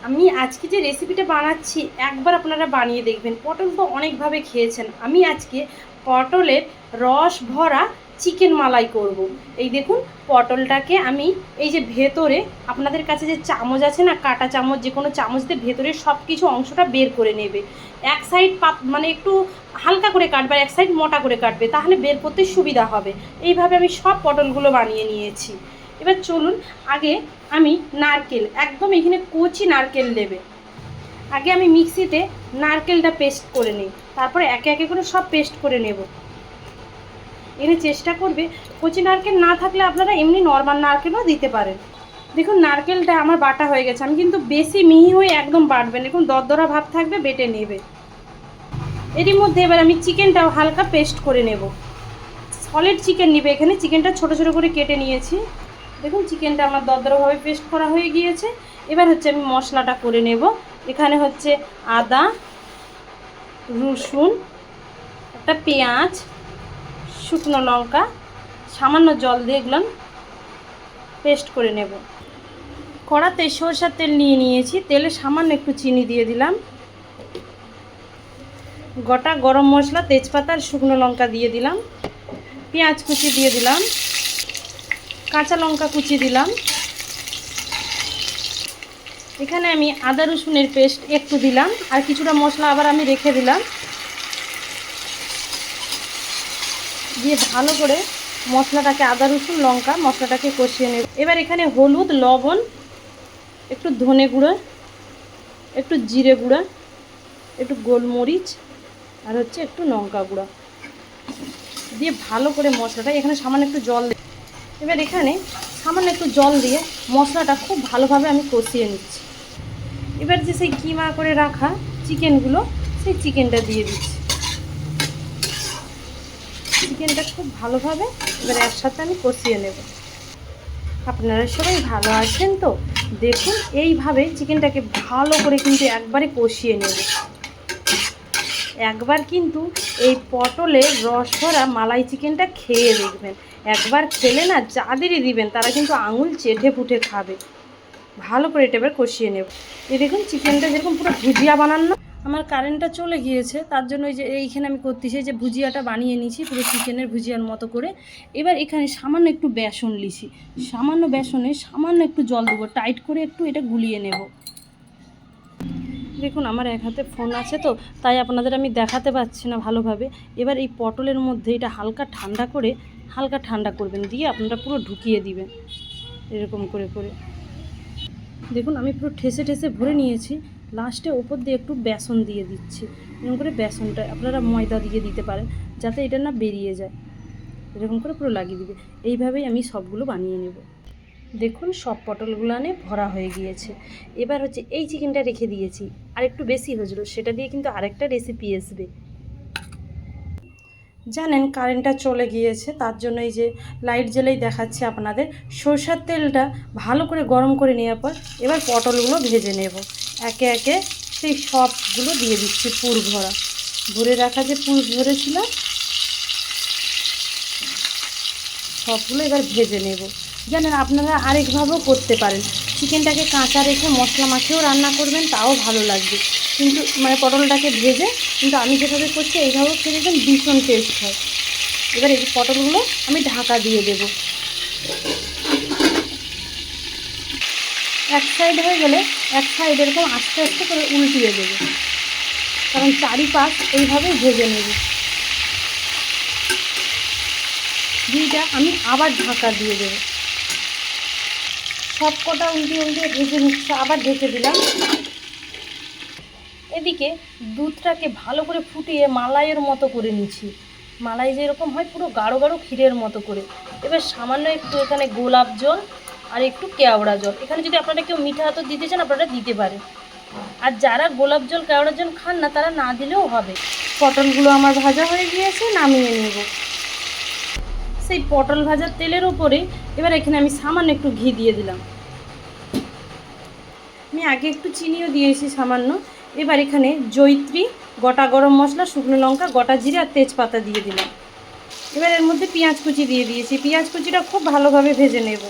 আমি আজকে যে রেসিপিটা বানাচ্ছি একবার আপনারা বানিয়ে দেখবেন। পটল তো অনেকভাবে খেয়েছেন, আমি আজকে পটলের রস ভরা চিকেন মালাই করব। এই দেখুন, পটলটাকে আমি এই যে ভেতরে, আপনাদের কাছে যে চামচ আছে না, কাটা চামচ, যে কোনো চামচ দিয়ে ভেতরে সব কিছু অংশটা বের করে নেবে। এক সাইড মানে একটু হালকা করে কাটবে, আর এক সাইড মোটা করে কাটবে, তাহলে বের করতে সুবিধা হবে। এইভাবে আমি সব পটলগুলো বানিয়ে নিয়েছি। এবার চলুন, আগে আমি নারকেল, একদম এখানে কচি নারকেল নেবে। আগে আমি মিক্সিতে নারকেলটা পেস্ট করে নিই, তারপরে একে একে করে সব পেস্ট করে নেব। এনে চেষ্টা করবে, কচি নারকেল না থাকলে আপনারা এমনি নর্মাল নারকেলও দিতে পারেন। দেখুন, নারকেলটা আমার বাটা হয়ে গেছে। আমি কিন্তু বেশি মিহি হয়ে একদম বাটবেন, দেখুন দরদরা ভাব থাকবে, বেটে নেবে। এরই মধ্যে এবার আমি চিকেনটাও হালকা পেস্ট করে নেব। সলিড চিকেন নিবে, এখানে চিকেনটা ছোট ছোট করে কেটে নিয়েছি। দেখুন, চিকেনটা আমার দরদরাভাবে পেস্ট করা হয়ে গিয়েছে। এবার হচ্ছে আমি মশলাটা করে নেব। এখানে হচ্ছে আদা, রসুন, একটা পেঁয়াজ, শুকনো লঙ্কা, সামান্য জল দিয়ে এগুলো পেস্ট করে নেব। কড়াতে সরষের তেল নিয়ে নিয়েছি, তেলে সামান্য একটু চিনি দিয়ে দিলাম, গোটা গরম মশলা, তেজপাতা আর শুকনো লঙ্কা দিয়ে দিলাম, পেঁয়াজ কুচি দিয়ে দিলাম, কাঁচা লঙ্কা কুচি দিলাম। এখানে আমি আদা রসুনের পেস্ট একটু দিলাম, আর কিছুটা মশলা আবার আমি রেখে দিলাম। দিয়ে ভালো করে মশলাটাকে, আদা রসুন লঙ্কা মশলাটাকে কষিয়ে নেব। এবার এখানে হলুদ, লবণ, একটু ধনে গুঁড়ো, একটু জিরে গুঁড়া, একটু গোলমরিচ, আর হচ্ছে একটু লঙ্কা গুঁড়া দিয়ে ভালো করে মশলাটা, এখানে সামান্য একটু জল দিয়ে, এবার এখানে সামান্য একটু জল দিয়ে মশলাটা খুব ভালোভাবে আমি কষিয়ে নিচ্ছি। এবার যে সেই কিমা করে রাখা চিকেনগুলো, সেই চিকেনটা দিয়ে দিচ্ছি। চিকেনটা খুব ভালোভাবে এবার একসাথে আমি কষিয়ে নেব। আপনারা সবাই ভালো আছেন তো? দেখুন, এইভাবে চিকেনটাকে ভালো করে কিন্তু একবারে কষিয়ে নেব। একবার কিন্তু এই পটলের রস ভরা মালাই চিকেনটা খেয়ে দেখবেন। একবার খেলে না, যাদেরই দিবেন তারা কিন্তু আঙুল চেটে পুটে খাবে। ভালো করে এটা এবার কষিয়ে নেব। এই দেখুন, চিকেনটা যেরকম পুরো ভুজিয়া বানানো। আমার কারেন্টটা চলে গিয়েছে, তার জন্য এই যে এইখানে আমি করতেছি, যে ভুজিয়াটা বানিয়ে নিয়েছি পুরো চিকেনের ভুজিয়ার মতো করে। এবার এখানে সামান্য একটু বেসন লিছি, সামান্য বেসনে সামান্য একটু জল দেবো, টাইট করে একটু এটা গুলিয়ে নেব। দেখুন, আমার এক হাতে ফোন আছে তো, তাই আপনাদের আমি দেখাতে পারছি না ভালোভাবে। এবার এই পটলের মধ্যে এটা হালকা ঠান্ডা করবেন, দিয়ে আপনারা পুরো ঢুকিয়ে দিবেন এরকম করে করে। দেখুন, আমি পুরো ঠেসে ঠেসে ভরে নিয়েছি। লাস্টে ওপর দিয়ে একটু বেসন দিয়ে দিচ্ছি, এরকম করে। বেসনটা আপনারা ময়দা দিয়ে দিতে পারেন, যাতে এটা না বেরিয়ে যায়। এরকম করে পুরো লাগিয়ে দিবে। এইভাবেই আমি সবগুলো বানিয়ে নেব। দেখুন, সব পটলগুলো ভরা হয়ে গিয়েছে। এবার হচ্ছে এই চিকেনটা রেখে দিয়েছি, আর একটু বেশি হয়েছিল, সেটা দিয়ে কিন্তু আরেকটা রেসিপি আসবে। জানেন, কারেন্টটা চলে গিয়েছে, তার জন্য এই যে লাইট জ্বেলেই দেখাচ্ছি আপনাদের। সরষের তেলটা ভালো করে গরম করে নেওয়ার পর এবার পটলগুলো ভেজে নেব। একে একে সেই সবগুলো দিয়ে দিচ্ছি, পুর ভরা, ভরে রাখা যে পুর ভরেছিল সবগুলো এবার ভেজে নেব। জানেন, আপনারা আরেকভাবেও করতে পারেন। চিকেনটাকে কাঁচা রেখে মশলা মাখিয়েও রান্না করবেন, তাও ভালো লাগবে। কিন্তু মানে পটলটাকে ভেজে, কিন্তু আমি যেভাবে করছি এইভাবেও খেয়ে দেখবেন, ভীষণ টেস্ট হয়। এবার এই পটলগুলো আমি ঢাকা দিয়ে দেব। এক সাইড হয়ে গেলে এক সাইড এরকম আস্তে আস্তে করে উল্টিয়ে দেবে, কারণ চারিপাশ এইভাবেই ভেজে নেব। ঘিটা আমি আবার ঢাকা দিয়ে দেবো। সব কটা উল্টিয়ে উল্টিয়ে ভেজে নিচ্ছে, আবার ঢেকে দিলাম। এদিকে দুধটাকে ভালো করে ফুটিয়ে মালাইয়ের মতো করে নিচ্ছি। মালাই যেরকম হয়, পুরো গাঢ় গাঢ় ক্ষীরের মতো করে। এবার সামান্য একটু এখানে গোলাপ জল আর একটু কেওড়া জল, এখানে যদি আপনারা কেউ মিঠা আতর দিতে চান আপনারা দিতে পারেন। আর যারা গোলাপ জল কেওড়া জল খান না, তারা না দিলেও হবে। পটলগুলো আমার ভাজা হয়ে গিয়েছে, নামিয়ে নেব। সেই পটল ভাজার তেলের ওপরে এবার এখানে আমি সামান্য একটু ঘি দিয়ে দিলাম। আমি আগে একটু চিনিও দিয়েছি সামান্য। এবার এখানে জয়িত্রী, গোটা গরম মশলা, শুকনো লঙ্কা, গোটা জিরে আর তেজপাতা দিয়ে দিলাম। এবার এর মধ্যে পেঁয়াজ কুচি দিয়ে দিয়েছি, পেঁয়াজ কুচিটা খুব ভালোভাবে ভেজে নেব।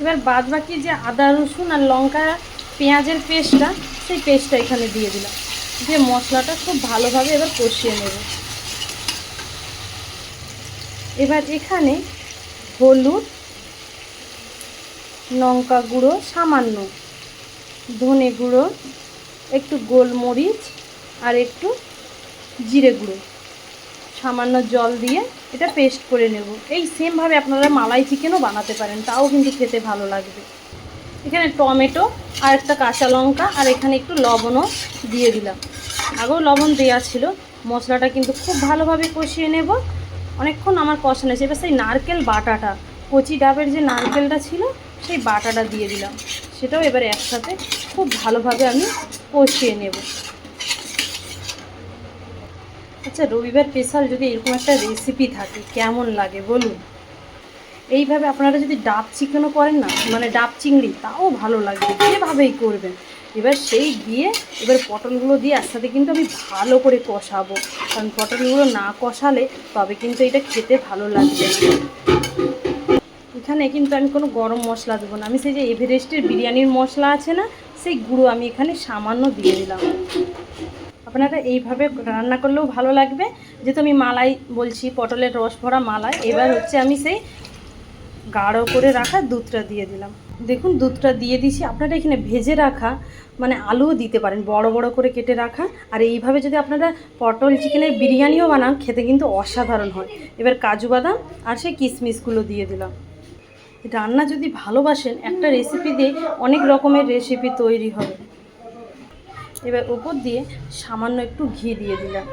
এবার বাদ বাকি যে আদা রসুন আর লঙ্কা পেঁয়াজের পেস্টটা, সেই পেস্টটা এখানে দিয়ে দিলাম, দিয়ে মশলাটা খুব ভালোভাবে এবার কষিয়ে নেব। এবার এখানে হলুদ, লঙ্কা গুঁড়ো সামান্য, ধনে গুঁড়ো, একটু গোলমরিচ আর একটু জিরে গুঁড়ো, সামান্য জল দিয়ে এটা পেস্ট করে নেব। এই সেমভাবে আপনারা মালাই চিকেনও বানাতে পারেন, তাও কিন্তু খেতে ভালো লাগবে। এখানে টমেটো আর একটা কাঁচা লঙ্কা আর এখানে একটু লবণও দিয়ে দিলাম, আগেও লবণ দেওয়া ছিল। মশলাটা কিন্তু খুব ভালোভাবে কষিয়ে নেব। অনেকক্ষণ আমার কষানো আছে। এবার সেই নারকেল বাটাটা, কচি ডাবের যে নারকেলটা ছিল সেই বাটাটা দিয়ে দিলাম, সেটাও এবার একসাথে খুব ভালোভাবে আমি কষিয়ে নেব। আচ্ছা, রবিবার স্পেশাল যদি এরকম একটা রেসিপি থাকে কেমন লাগে বলুন। এইভাবে আপনারা যদি ডাব চিকেনও করেন না, মানে ডাব চিংড়ি, তাও ভালো লাগবে, যেভাবেই করবেন। এবার সেই দিয়ে এবার পটলগুলো দিয়ে একসাথে কিন্তু আমি ভালো করে কষাবো, কারণ পটলগুলো না কষালে তবে কিন্তু এটা খেতে ভালো লাগবে। এখানে কিন্তু আমি কোনো গরম মশলা দেবো না, আমি সেই যে এভারেস্টের বিরিয়ানির মশলা আছে না, সেই গুঁড়ো আমি এখানে সামান্য দিয়ে দিলাম। আপনারা এইভাবে রান্না করলেও ভালো লাগবে। যেহেতু আমি মালাই বলছি, পটলের রস ভরা মালাই, এবার হচ্ছে আমি সেই গাঢ় করে রাখা দুধটা দিয়ে দিলাম। দেখুন দুধটা দিয়ে দিছি। আপনারা এখানে ভেজে রাখা মানে আলুও দিতে পারেন, বড় বড় করে কেটে রাখা। আর এইভাবে যদি আপনারা পটল চিকেনের বিরিয়ানিও বানান, খেতে কিন্তু অসাধারণ হয়। এবার কাজু বাদাম আর সেই কিশমিশগুলো দিয়ে দিলাম। রান্না যদি ভালোবাসেন, একটা রেসিপি দিয়ে অনেক রকমের রেসিপি তৈরি হবে। এবার উপর দিয়ে সামান্য একটু ঘি দিয়ে দিলাম।